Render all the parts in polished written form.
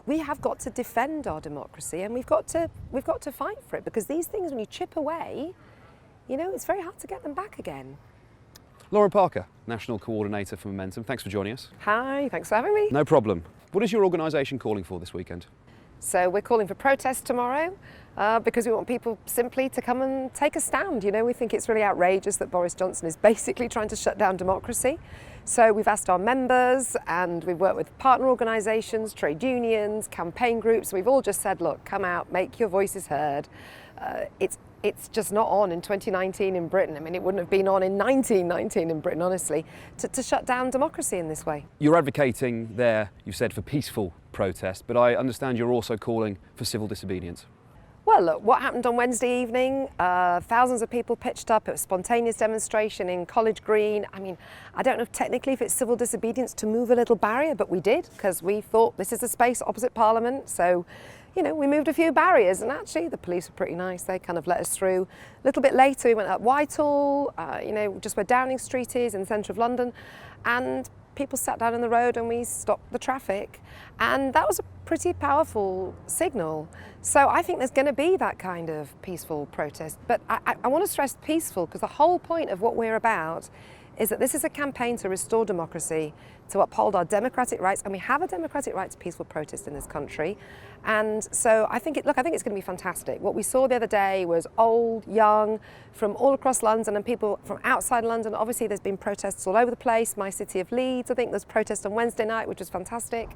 we have got to defend our democracy, and we've got to fight for it, because these things, when you chip away, it's very hard to get them back again. Lauren Parker, National Coordinator for Momentum, thanks for joining us. Hi, thanks for having me. No problem. What is your organisation calling for this weekend? So we're calling for protests tomorrow because we want people simply to come and take a stand. We think it's really outrageous that Boris Johnson is basically trying to shut down democracy. So we've asked our members, and we've worked with partner organisations, trade unions, campaign groups. We've all just said, look, come out, make your voices heard. It's just not on in 2019 in Britain. I mean, it wouldn't have been on in 1919 in Britain, honestly, to shut down democracy in this way. You're advocating there, you said, for peaceful protest, but I understand you're also calling for civil disobedience. Well, look, what happened on Wednesday evening, thousands of people pitched up. It was a spontaneous demonstration in College Green. I mean, I don't know technically if it's civil disobedience to move a little barrier, but we did, because we thought this is a space opposite Parliament. So, we moved a few barriers, and actually the police were pretty nice. They kind of let us through. A little bit later, we went up Whitehall, just where Downing Street is in the centre of London, and people sat down in the road and we stopped the traffic. And that was a pretty powerful signal. So I think there's going to be that kind of peaceful protest. But I want to stress peaceful, because the whole point of what we're about is that this is a campaign to restore democracy, to uphold our democratic rights, and we have a democratic right to peaceful protest in this country. And so I think it's going to be fantastic. What we saw the other day was old, young, from all across London, and people from outside London. Obviously, there's been protests all over the place. My city of Leeds, I think there's protests on Wednesday night, which was fantastic.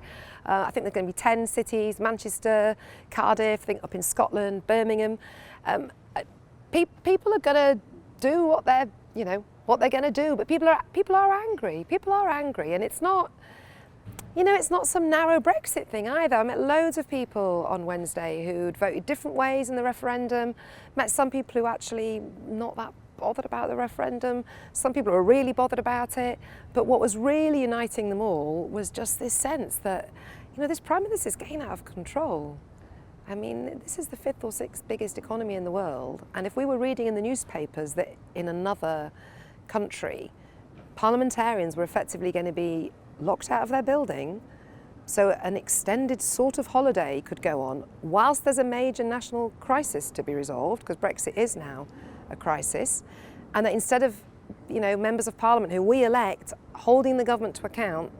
I think there's going to be 10 cities, Manchester, Cardiff, I think up in Scotland, Birmingham. People are going to do what they're going to do, but people are angry. People are angry, and it's not, it's not some narrow Brexit thing either. I met loads of people on Wednesday who'd voted different ways in the referendum. Met some people who actually not that bothered about the referendum. Some people were really bothered about it. But what was really uniting them all was just this sense that, this Prime Minister is getting out of control. I mean, this is the 5th or 6th biggest economy in the world, and if we were reading in the newspapers that in another country, parliamentarians were effectively going to be locked out of their building, so an extended sort of holiday could go on whilst there's a major national crisis to be resolved, because Brexit is now a crisis, and that instead of, members of Parliament who we elect holding the government to account,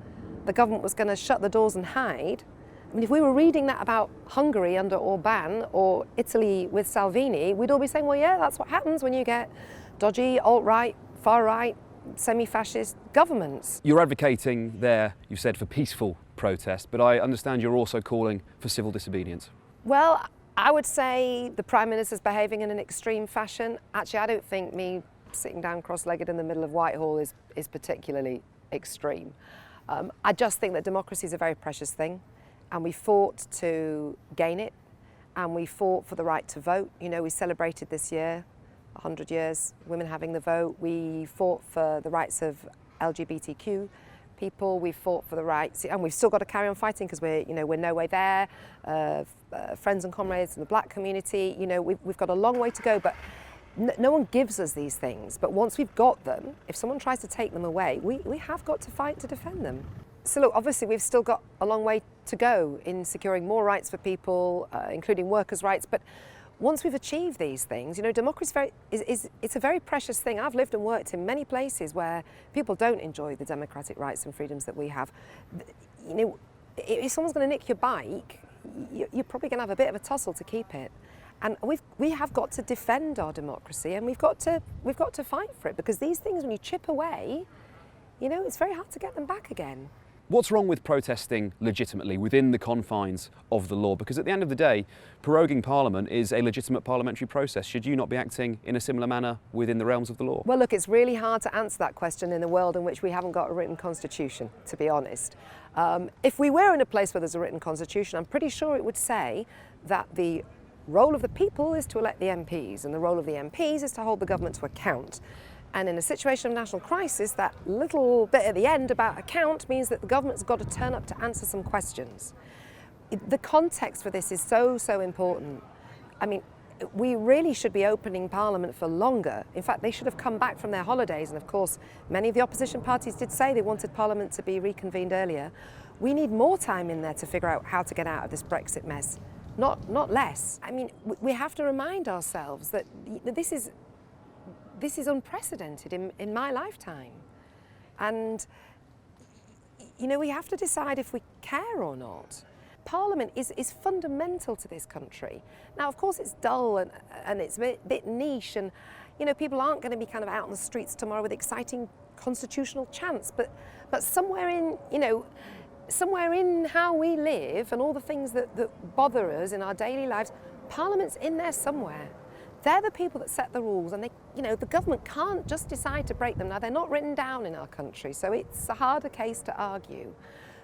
the government was going to shut the doors and hide. I mean, if we were reading that about Hungary under Orban or Italy with Salvini, we'd all be saying, well, yeah, that's what happens when you get dodgy, alt-right, far-right, semi-fascist governments. You're advocating there, you said, for peaceful protest, but I understand you're also calling for civil disobedience. Well, I would say the Prime Minister's behaving in an extreme fashion. Actually, I don't think me sitting down cross-legged in the middle of Whitehall is particularly extreme. I just think that democracy is a very precious thing, and we fought to gain it, and we fought for the right to vote. We celebrated this year 100 years, women having the vote. We fought for the rights of LGBTQ people. We fought for the rights, and we've still got to carry on fighting, because we're no way there. Friends and comrades in the black community, we've got a long way to go, but no one gives us these things. But once we've got them, if someone tries to take them away, we have got to fight to defend them. So look, obviously we've still got a long way to go in securing more rights for people, including workers' rights. But once we've achieved these things, democracy it's a very precious thing. I've lived and worked in many places where people don't enjoy the democratic rights and freedoms that we have. If someone's going to nick your bike, you're probably going to have a bit of a tussle to keep it. And we have got to defend our democracy, and we've got to fight for it, because these things, when you chip away, it's very hard to get them back again. What's wrong with protesting legitimately within the confines of the law? Because at the end of the day, proroguing Parliament is a legitimate parliamentary process. Should you not be acting in a similar manner within the realms of the law? Well, look, it's really hard to answer that question in a world in which we haven't got a written constitution, to be honest. If we were in a place where there's a written constitution, I'm pretty sure it would say that the role of the people is to elect the MPs, and the role of the MPs is to hold the government to account. And in a situation of national crisis, that little bit at the end about account means that the government's got to turn up to answer some questions. The context for this is so important. I mean, we really should be opening Parliament for longer. In fact, they should have come back from their holidays, and of course, many of the opposition parties did say they wanted Parliament to be reconvened earlier. We need more time in there to figure out how to get out of this Brexit mess, not less. I mean, we have to remind ourselves that this is unprecedented in my lifetime. And, you know, we have to decide if we care or not. Parliament is fundamental to this country. Now, of course, it's dull and it's a bit niche, and, you know, people aren't going to be kind of out on the streets tomorrow with exciting constitutional chants, but somewhere in, you know, somewhere in how we live and all the things that bother us in our daily lives, Parliament's in there somewhere. They're the people that set the rules, and they, you know, the government can't just decide to break them. Now, they're not written down in our country, so it's a harder case to argue.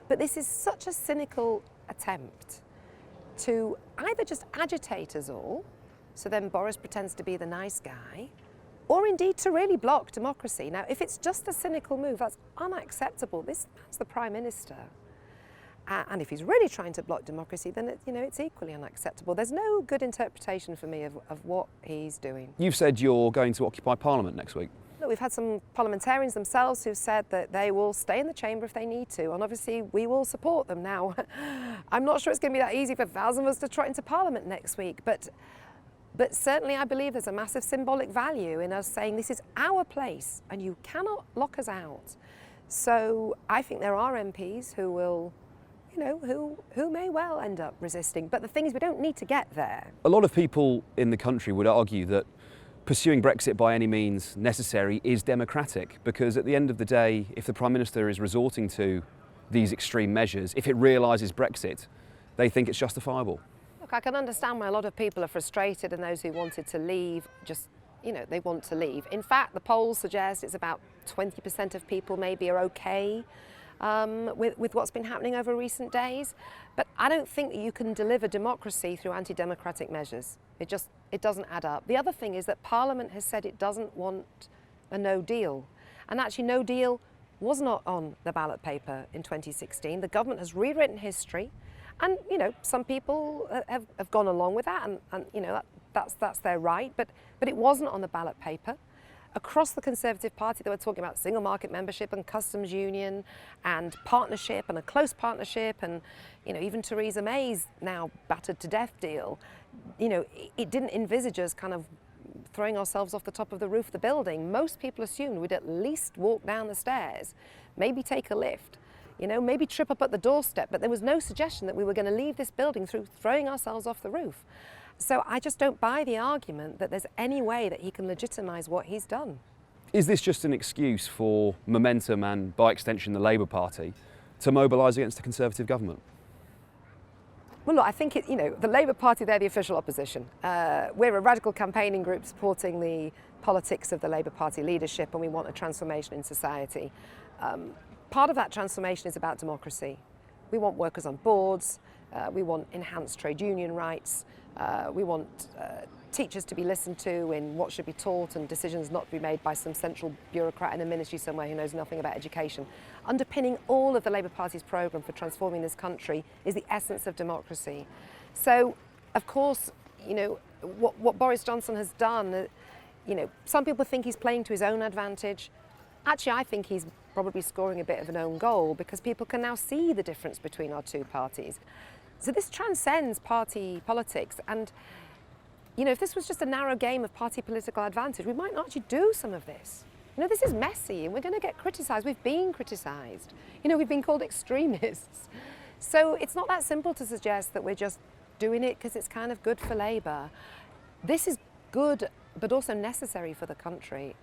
But this is such a cynical attempt to either just agitate us all, so then Boris pretends to be the nice guy, or indeed to really block democracy. Now, if it's just a cynical move, that's unacceptable. This man's the Prime Minister. And if he's really trying to block democracy, then it's equally unacceptable. There's no good interpretation for me of what he's doing. You've said you're going to occupy Parliament next week. Look, we've had some parliamentarians themselves who've said that they will stay in the chamber if they need to, and obviously we will support them. Now, I'm not sure it's going to be that easy for thousands of us to trot into Parliament next week, but certainly I believe there's a massive symbolic value in us saying this is our place and you cannot lock us out. So I think there are MPs who will, you know, who may well end up resisting. But the thing is, we don't need to get there. A lot of people in the country would argue that pursuing Brexit by any means necessary is democratic, because at the end of the day, if the Prime Minister is resorting to these extreme measures, if it realises Brexit, they think it's justifiable. Look, I can understand why a lot of people are frustrated, and those who wanted to leave just, you know, they want to leave. In fact, the polls suggest it's about 20% of people maybe are okay with what's been happening over recent days. But I don't think that you can deliver democracy through anti-democratic measures. It doesn't add up. The other thing is that Parliament has said it doesn't want a no deal. And actually no deal was not on the ballot paper in 2016. The government has rewritten history. And, you know, some people have gone along with that, and you know, that's their right. But it wasn't on the ballot paper. Across the Conservative Party, they were talking about single market membership and customs union and partnership and a close partnership, and, you know, even Theresa May's now battered to death deal. You know, it didn't envisage us kind of throwing ourselves off the top of the roof of the building. Most people assumed we'd at least walk down the stairs, maybe take a lift, you know, maybe trip up at the doorstep, but there was no suggestion that we were going to leave this building through throwing ourselves off the roof. So I just don't buy the argument that there's any way that he can legitimise what he's done. Is this just an excuse for Momentum and, by extension, the Labour Party to mobilise against the Conservative government? Well, look, I think the Labour Party, they're the official opposition. We're a radical campaigning group supporting the politics of the Labour Party leadership, and we want a transformation in society. Part of that transformation is about democracy. We want workers on boards, we want enhanced trade union rights, we want teachers to be listened to in what should be taught, and decisions not to be made by some central bureaucrat in a ministry somewhere who knows nothing about education. Underpinning all of the Labour Party's programme for transforming this country is the essence of democracy. So, of course, you know, what Boris Johnson has done, you know, some people think he's playing to his own advantage. Actually, I think he's probably scoring a bit of an own goal, because people can now see the difference between our two parties. So this transcends party politics, and, you know, if this was just a narrow game of party political advantage, we might not actually do some of this. You know, this is messy, and we're going to get criticised. We've been criticised. You know, we've been called extremists. So it's not that simple to suggest that we're just doing it because it's kind of good for Labour. This is good, but also necessary for the country.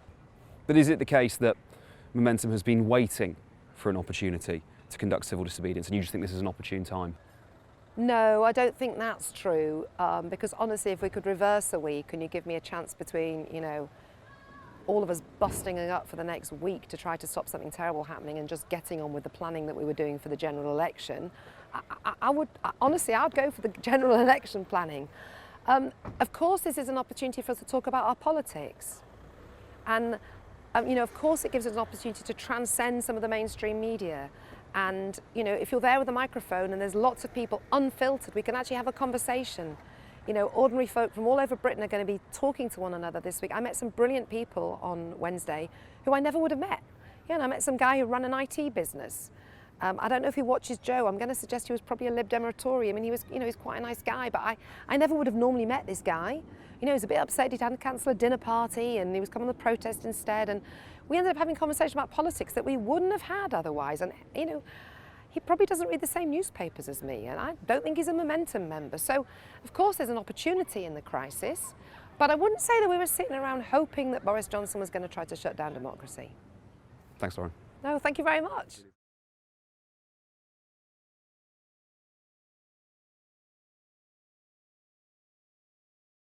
But is it the case that Momentum has been waiting for an opportunity to conduct civil disobedience, and you just think this is an opportune time? No, I don't think that's true, because honestly, if we could reverse a week and you give me a chance between, you know, all of us busting it up for the next week to try to stop something terrible happening and just getting on with the planning that we were doing for the general election, honestly, I'd go for the general election planning. Of course, this is an opportunity for us to talk about our politics. And, you know, of course it gives us an opportunity to transcend some of the mainstream media. And, you know, if you're there with a microphone and there's lots of people unfiltered, we can actually have a conversation. You know, ordinary folk from all over Britain are going to be talking to one another this week. I met some brilliant people on Wednesday who I never would have met. Yeah, and I met some guy who ran an IT business. I don't know if he watches Joe. I'm going to suggest he was probably a Lib Dem or a Tory. I mean, he was, he's quite a nice guy, but I never would have normally met this guy. He was a bit upset he'd had to cancel a dinner party and he was coming to the protest instead. And we ended up having a conversation about politics that we wouldn't have had otherwise. And, he probably doesn't read the same newspapers as me, and I don't think he's a Momentum member. So, of course, there's an opportunity in the crisis, but I wouldn't say that we were sitting around hoping that Boris Johnson was going to try to shut down democracy. Thanks, Lauren. No, thank you very much.